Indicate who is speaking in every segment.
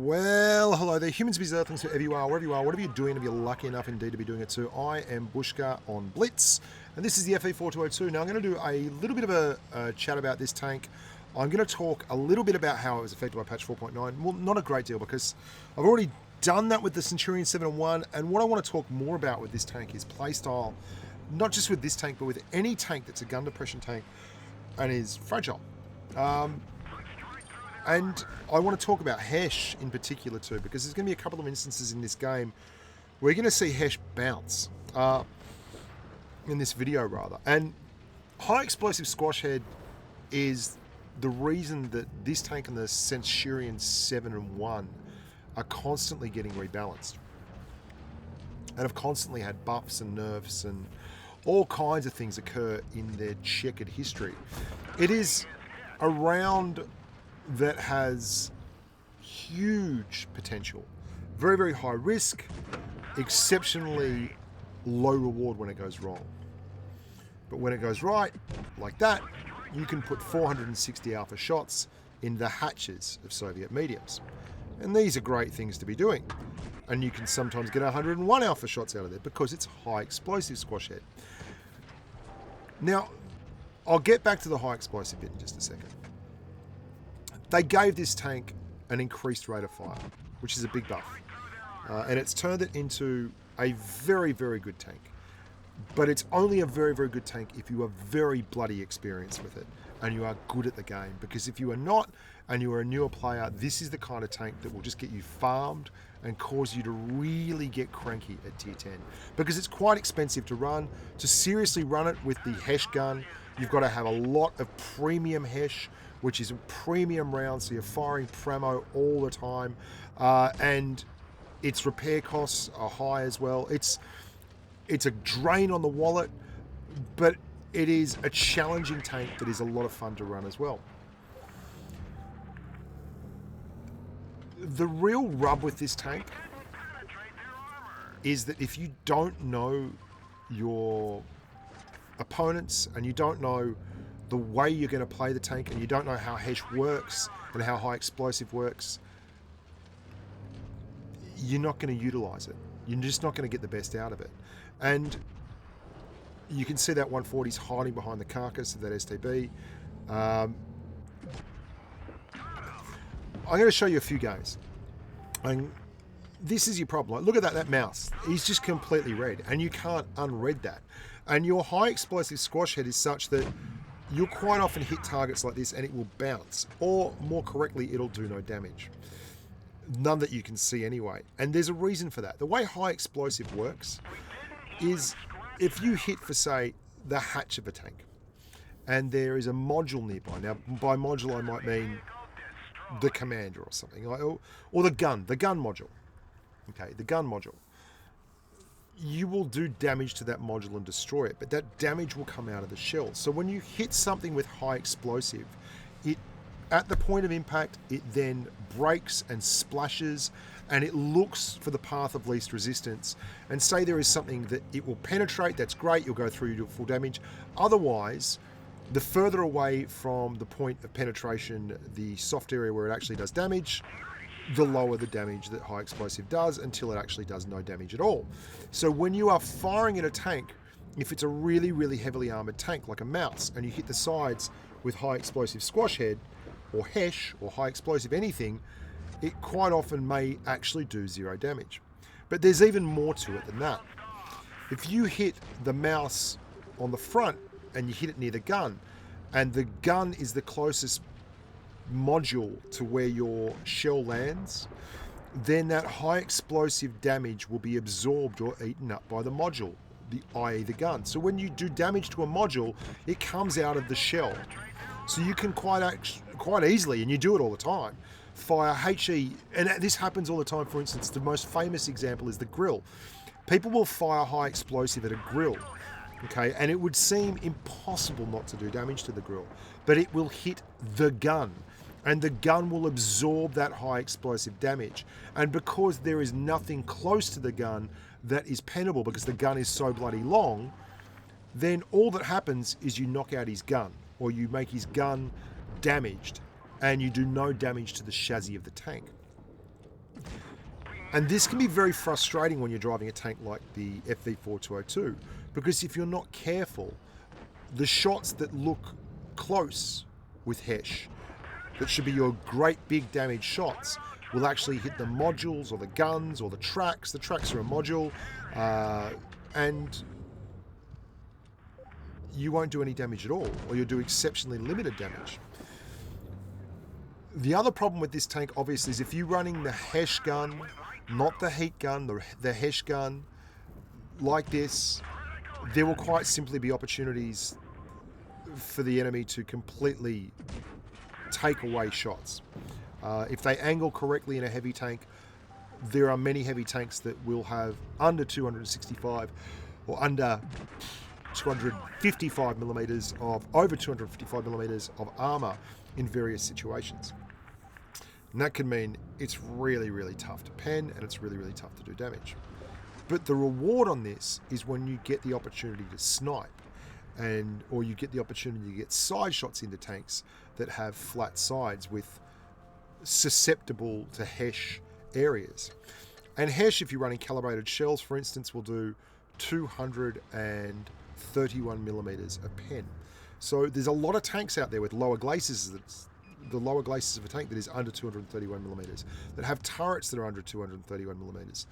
Speaker 1: Well, hello there, humans, bees, earthlings, wherever you are, wherever you are, whatever you're doing, if you're lucky enough indeed to be doing it too. I am Bushka on Blitz, and this is the FV4202. Now I'm going to do a little bit of a chat about this tank. I'm going to talk a little bit about how it was affected by patch 4.9. Well, not a great deal, because I've already done that with the Centurion 7-1, and what I want to talk more about with this tank is playstyle, not just with this tank, but with any tank that's a gun depression tank and is fragile. And I want to talk about Hesh in particular too, because there's going to be a couple of instances in this game where you're going to see Hesh bounce in this video rather. And high explosive squash head is the reason that this tank and the Centurion 7-1 are constantly getting rebalanced and have constantly had buffs and nerfs and all kinds of things occur in their checkered history. It is a round that has huge potential, very, very high risk, exceptionally low reward when it goes wrong. But when it goes right, like that, you can put 460 alpha shots in the hatches of Soviet mediums. And these are great things to be doing. And you can sometimes get 101 alpha shots out of it because it's high explosive squash head. Now, I'll get back to the high explosive bit in just a second. They gave this tank an increased rate of fire, which is a big buff. And it's turned it into a very, very good tank. But it's only a very, very good tank if you are very bloody experienced with it and you are good at the game. Because if you are not and you are a newer player, this is the kind of tank that will just get you farmed and cause you to really get cranky at tier 10. Because it's quite expensive to run. To seriously run it with the Hesh gun, you've got to have a lot of premium Hesh, which is a premium round, so you're firing Pramo all the time. And its repair costs are high as well. It's a drain on the wallet, but it is a challenging tank that is a lot of fun to run as well. The real rub with this tank is that if you don't know your opponents and you don't know the way you're going to play the tank and you don't know how Hesh works and how high explosive works, you're not going to utilize it. You're just not going to get the best out of it. And you can see that 140's hiding behind the carcass of that STB. I'm going to show you a few games. And this is your problem. Like, look at that mouse. He's just completely red, and you can't unred that. And your high explosive squash head is such that you'll quite often hit targets like this and it will bounce, or more correctly, it'll do no damage. None that you can see anyway. And there's a reason for that. The way high explosive works is if you hit, for say, the hatch of a tank, and there is a module nearby. Now, by module, I might mean the commander or something, or the gun module. Okay, the gun module. You will do damage to that module and destroy it, but that damage will come out of the shell. So when you hit something with high explosive, at the point of impact, it then breaks and splashes, and it looks for the path of least resistance. And say there is something that it will penetrate, that's great, you'll go through to full damage. Otherwise, the further away from the point of penetration, the soft area where it actually does damage, the lower the damage that high explosive does, until it actually does no damage at all. So when you are firing at a tank, if it's a really, really heavily armored tank like a mouse, and you hit the sides with high explosive squash head or Hesh or high explosive anything, it quite often may actually do 0 damage. But there's even more to it than that. If you hit the mouse on the front and you hit it near the gun, and the gun is the closest module to where your shell lands, then that high explosive damage will be absorbed or eaten up by the module, i.e. the gun. So when you do damage to a module, it comes out of the shell. So you can quite easily, and you do it all the time, fire HE, and this happens all the time. For instance, the most famous example is the grill. People will fire high explosive at a grill, okay, and it would seem impossible not to do damage to the grill, but it will hit the gun, and the gun will absorb that high explosive damage. And because there is nothing close to the gun that is pennable, because the gun is so bloody long, then all that happens is you knock out his gun, or you make his gun damaged, and you do no damage to the chassis of the tank. And this can be very frustrating when you're driving a tank like the FV4202, because if you're not careful, the shots that look close with Hesh, that should be your great big damage shots, will actually hit the modules or the guns or the tracks. The tracks are a module, and you won't do any damage at all, or you'll do exceptionally limited damage. The other problem with this tank, obviously, is if you're running the Hesh gun, not the heat gun, the Hesh gun, like this, there will quite simply be opportunities for the enemy to completely take away shots. If they angle correctly in a heavy tank, there are many heavy tanks that will have under 265 or under 255 millimeters of, over 255 millimeters of armor in various situations. And that can mean it's really, really tough to pen, and it's really, really tough to do damage. But the reward on this is when you get the opportunity to snipe, or you get the opportunity to get side shots into tanks that have flat sides with susceptible to Hesh areas. And Hesh, if you're running calibrated shells, for instance, will do 231 millimeters a pen. So there's a lot of tanks out there with lower glacis, the lower glacis of a tank that is under 231 millimeters, that have turrets that are under 231 millimeters.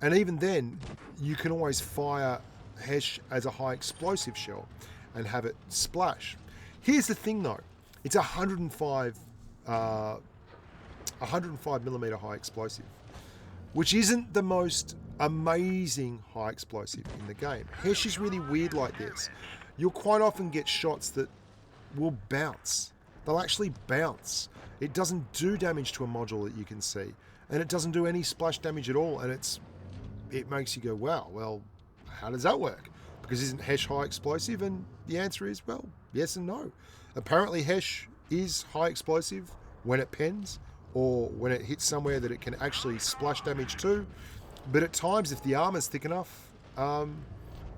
Speaker 1: And even then, you can always fire Hesh as a high explosive shell and have it splash. Here's the thing though, it's 105 millimeter high explosive, which isn't the most amazing high explosive in the game. Hesh is really weird like this. You'll quite often get shots that will bounce. They'll actually bounce. It doesn't do damage to a module that you can see, and it doesn't do any splash damage at all, and it makes you go, wow, well, how does that work? Because isn't Hesh high explosive? And the answer is, well, yes and no. Apparently Hesh is high explosive when it pens, or when it hits somewhere that it can actually splash damage to, but at times, if the armor's thick enough,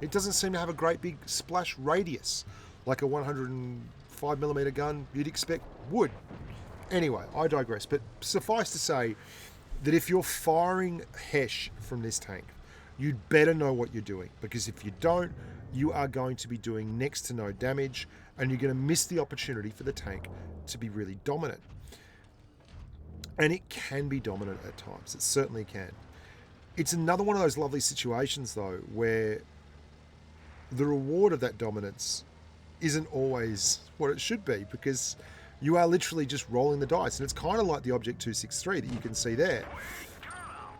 Speaker 1: it doesn't seem to have a great big splash radius like a 105 millimeter gun you'd expect would. Anyway, I digress, but suffice to say that if you're firing Hesh from this tank, you'd better know what you're doing, because if you don't, you are going to be doing next to no damage, and you're going to miss the opportunity for the tank to be really dominant. And it can be dominant at times, it certainly can. It's another one of those lovely situations though, where the reward of that dominance isn't always what it should be, because you are literally just rolling the dice. And it's kind of like the Object 263 that you can see there.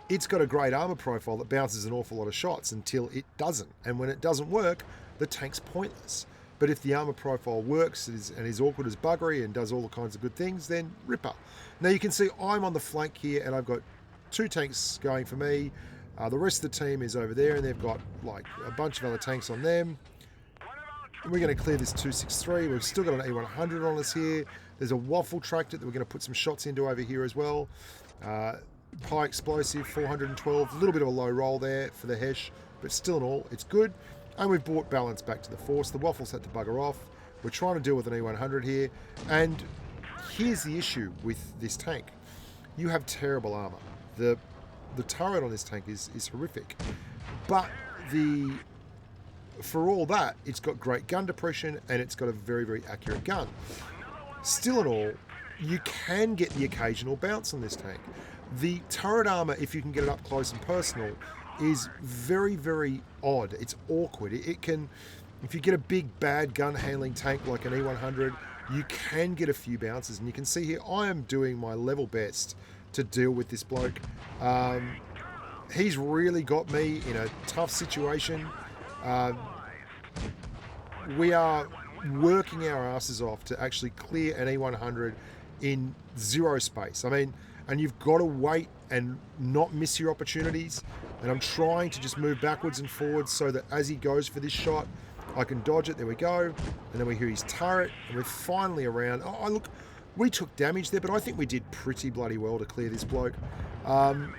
Speaker 1: It's got a great armor profile that bounces an awful lot of shots until it doesn't. And when it doesn't work, the tank's pointless. But if the armor profile works and is awkward as buggery and does all the kinds of good things, then ripper. Now you can see I'm on the flank here, and I've got two tanks going for me. The rest of the team is over there, and they've got like a bunch of other tanks on them. And we're going to clear this 263. We've still got an E100 on us here. There's a waffle tractor that we're going to put some shots into over here as well. High explosive, 412. A little bit of a low roll there for the Hesh, but still in all, it's good. And we've brought balance back to the force. The waffles had to bugger off. We're trying to deal with an E100 here. And here's the issue with this tank. You have terrible armor. The turret on this tank is horrific. But for all that, it's got great gun depression, and it's got a very, very accurate gun. Still in all, you can get the occasional bounce on this tank. The turret armor, if you can get it up close and personal, is very, very odd. It's awkward. It can, if you get a big bad gun handling tank like an E100, you can get a few bounces. And you can see here, I am doing my level best to deal with this bloke. He's really got me in a tough situation. We are working our asses off to actually clear an E100 in zero space. I mean, and you've got to wait and not miss your opportunities. And I'm trying to just move backwards and forwards so that as he goes for this shot, I can dodge it. There we go. And then we hear his turret, and we're finally around. Oh, look, we took damage there, but I think we did pretty bloody well to clear this bloke. And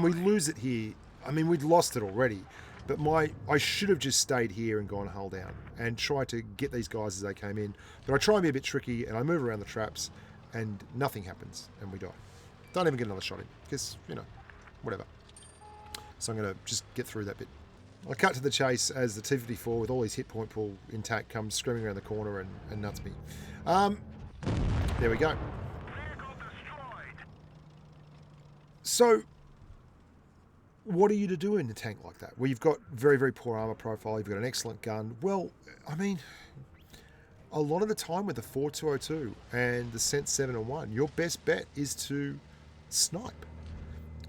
Speaker 1: we lose it here. I mean, we'd lost it already. But I should have just stayed here and gone hull down and tried to get these guys as they came in. But I try and be a bit tricky, and I move around the traps, and nothing happens, and we die. Don't even get another shot in, because, you know, whatever. So I'm going to just get through that bit. I cut to the chase as the T-54 with all his hit point pool intact comes screaming around the corner and nuts me. There we go. So, what are you to do in a tank like that? Well, you've got very, very poor armor profile. You've got an excellent gun. Well, I mean, a lot of the time with the 4202 and the Sense 7-1, your best bet is to snipe.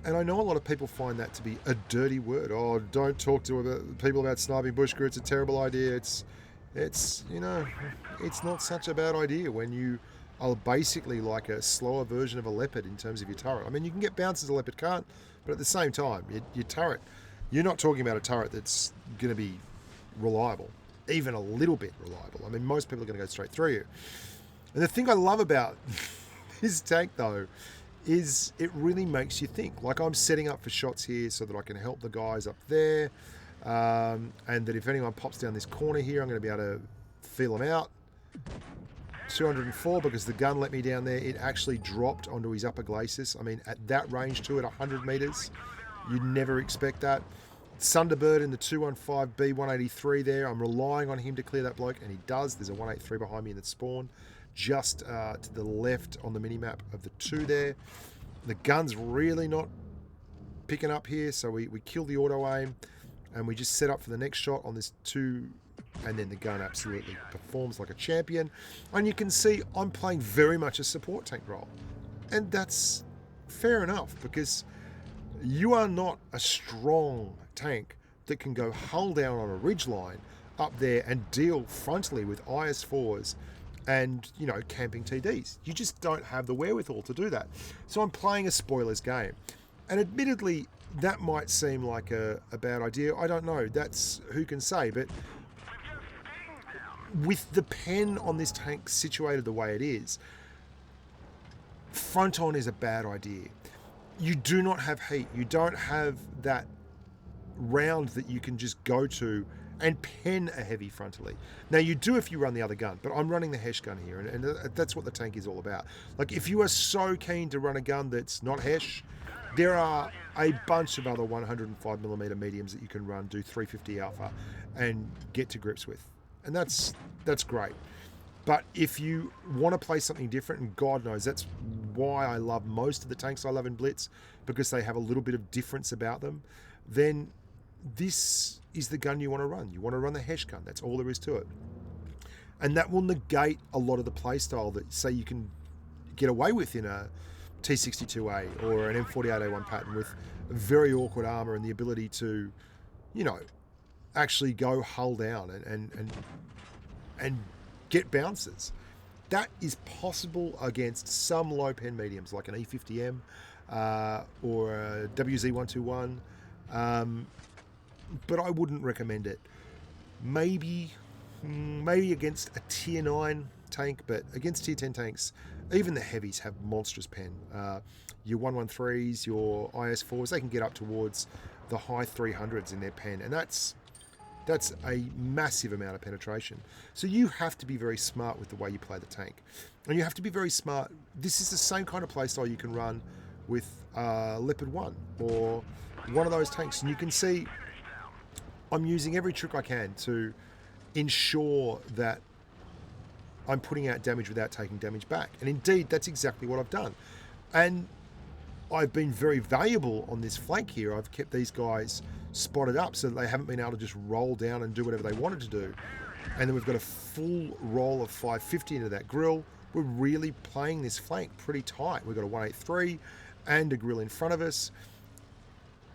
Speaker 1: And I know a lot of people find that to be a dirty word. Oh, don't talk to people about sniping Bushka. It's a terrible idea. It's you know, it's not such a bad idea when you are basically like a slower version of a Leopard in terms of your turret. I mean, you can get bounces a Leopard can't, but at the same time, your turret, you're not talking about a turret that's going to be reliable, even a little bit reliable. I mean, most people are going to go straight through you. And the thing I love about this tank, though, is it really makes you think. Like, I'm setting up for shots here so that I can help the guys up there, and that if anyone pops down this corner here, I'm going to be able to feel them out. 204 because the gun let me down there. It actually dropped onto his upper glacis. I mean, at that range too, at 100 meters, you'd never expect that. Thunderbird in the 215B 183 there. I'm relying on him to clear that bloke, and he does. There's a 183 behind me in the spawn, just to the left on the mini-map of the 2 there. The gun's really not picking up here, so we kill the auto-aim, and we just set up for the next shot on this 2, and then the gun absolutely performs like a champion. And you can see I'm playing very much a support tank role. And that's fair enough, because you are not a strong tank that can go hull down on a ridge line up there and deal frontally with IS-4s and, you know, camping TDs. You just don't have the wherewithal to do that. So I'm playing a spoilers game. And admittedly, that might seem like a bad idea. I don't know. That's who can say. But with the pen on this tank situated the way it is, front on is a bad idea. You do not have heat. You don't have that round that you can just go to and pen a heavy frontally. Now, you do if you run the other gun, but I'm running the Hesh gun here, and that's what the tank is all about. Like, if you are so keen to run a gun that's not Hesh, there are a bunch of other 105mm mediums that you can run, do 350 alpha, and get to grips with. And that's great. But if you want to play something different, and God knows that's why I love most of the tanks I love in Blitz, because they have a little bit of difference about them, then this is the gun you want to run. You want to run the Hesh gun. That's all there is to it. And that will negate a lot of the playstyle that, say, you can get away with in a T62A or an M48A1 pattern with very awkward armor and the ability to, you know, actually go hull down and get bounces. That is possible against some low pen mediums like an E50M or a WZ121, but I wouldn't recommend it. Maybe against a tier 9 tank, but against tier 10 tanks, even the heavies have monstrous pen. Your 113s, your IS4s, they can get up towards the high 300s in their pen, and that's a massive amount of penetration. So you have to be very smart with the way you play the tank. And you have to be very smart. This is the same kind of playstyle you can run with Leopard 1 or one of those tanks. And you can see I'm using every trick I can to ensure that I'm putting out damage without taking damage back. And indeed, that's exactly what I've done. And I've been very valuable on this flank here. I've kept these guys spotted up so that they haven't been able to just roll down and do whatever they wanted to do. And then we've got a full roll of 550 into that grill. We're really playing this flank pretty tight. We've got a 183 and a grill in front of us.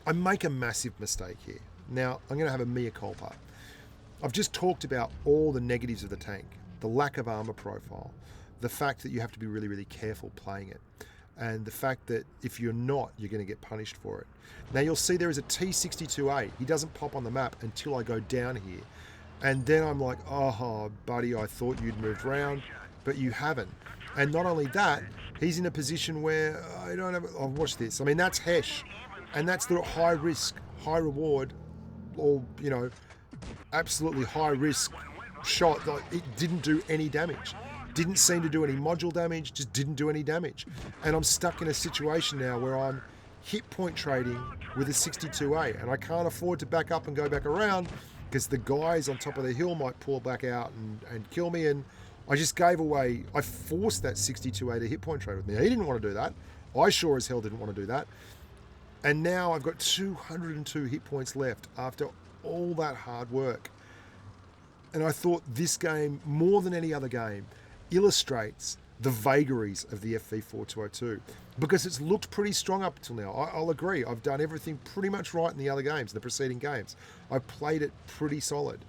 Speaker 1: I make a massive mistake here. Now, I'm going to have a mea culpa. I've just talked about all the negatives of the tank, the lack of armor profile, the fact that you have to be really, really careful playing it, and the fact that if you're not, you're going to get punished for it. Now, you'll see there is a T62A. He doesn't pop on the map until I go down here. And then I'm like, oh, buddy, I thought you'd moved around, but you haven't. And not only that, he's in a position where I don't have... Oh, watch this. I mean, that's Hesh. And that's the high risk, high reward, or, you know, absolutely high risk shot. Like, it didn't do any damage. Didn't seem to do any module damage, just didn't do any damage. And I'm stuck in a situation now where I'm hit point trading with a 62A, and I can't afford to back up and go back around because the guys on top of the hill might pull back out and kill me. And I just gave away, I forced that 62A to hit point trade with me. He didn't want to do that. I sure as hell didn't want to do that. And now I've got 202 hit points left after all that hard work. And I thought this game, more than any other game, illustrates the vagaries of the FV4202 because it's looked pretty strong up until now. I'll agree. I've done everything pretty much right in the other games, the preceding games. I played it pretty solid.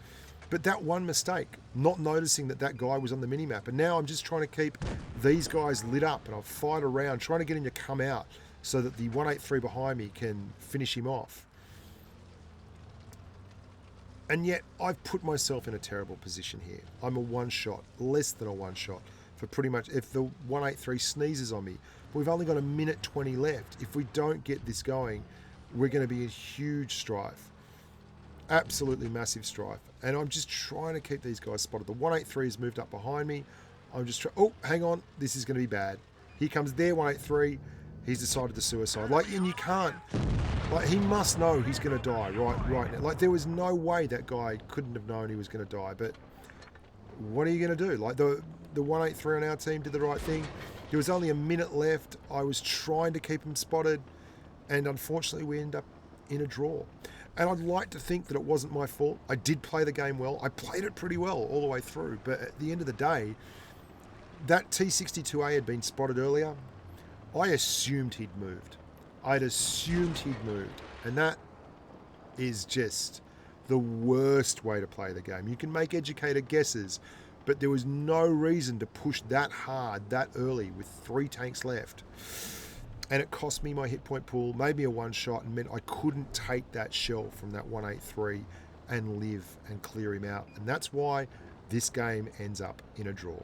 Speaker 1: But that one mistake, not noticing that guy was on the minimap, and now I'm just trying to keep these guys lit up, and I'll fight around, trying to get him to come out so that the 183 behind me can finish him off. And yet I've put myself in a terrible position here. I'm a one shot, less than a one shot for pretty much, if the 183 sneezes on me, we've only got a minute 20 left. If we don't get this going, we're going to be in huge strife. Absolutely massive strife. And I'm just trying to keep these guys spotted. The 183 has moved up behind me. I'm just trying, oh, hang on, this is going to be bad. Here comes their 183. He's decided to suicide. Like, and you can't, like, he must know he's going to die right now. Like, there was no way that guy couldn't have known he was going to die. But what are you going to do? Like, the 183 on our team did the right thing. There was only a minute left. I was trying to keep him spotted. And unfortunately, we end up in a draw. And I'd like to think that it wasn't my fault. I did play the game well. I played it pretty well all the way through. But at the end of the day, that T62A had been spotted earlier. I assumed he'd moved. I'd assumed he'd moved. And that is just the worst way to play the game. You can make educated guesses, but there was no reason to push that hard, that early, with 3 tanks left. And it cost me my hit point pool, made me a one shot, and meant I couldn't take that shell from that 183 and live and clear him out. And that's why this game ends up in a draw.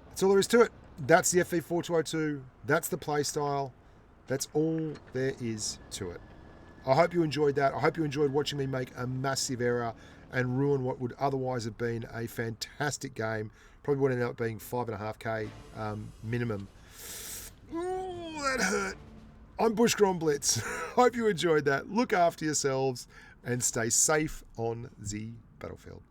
Speaker 1: That's all there is to it. That's the FV4202. That's the playstyle. That's all there is to it. I hope you enjoyed that. I hope you enjoyed watching me make a massive error and ruin what would otherwise have been a fantastic game. Probably would end up being 5.5k minimum. Ooh, that hurt. I'm Bushka on Blitz. Hope you enjoyed that. Look after yourselves and stay safe on the battlefield.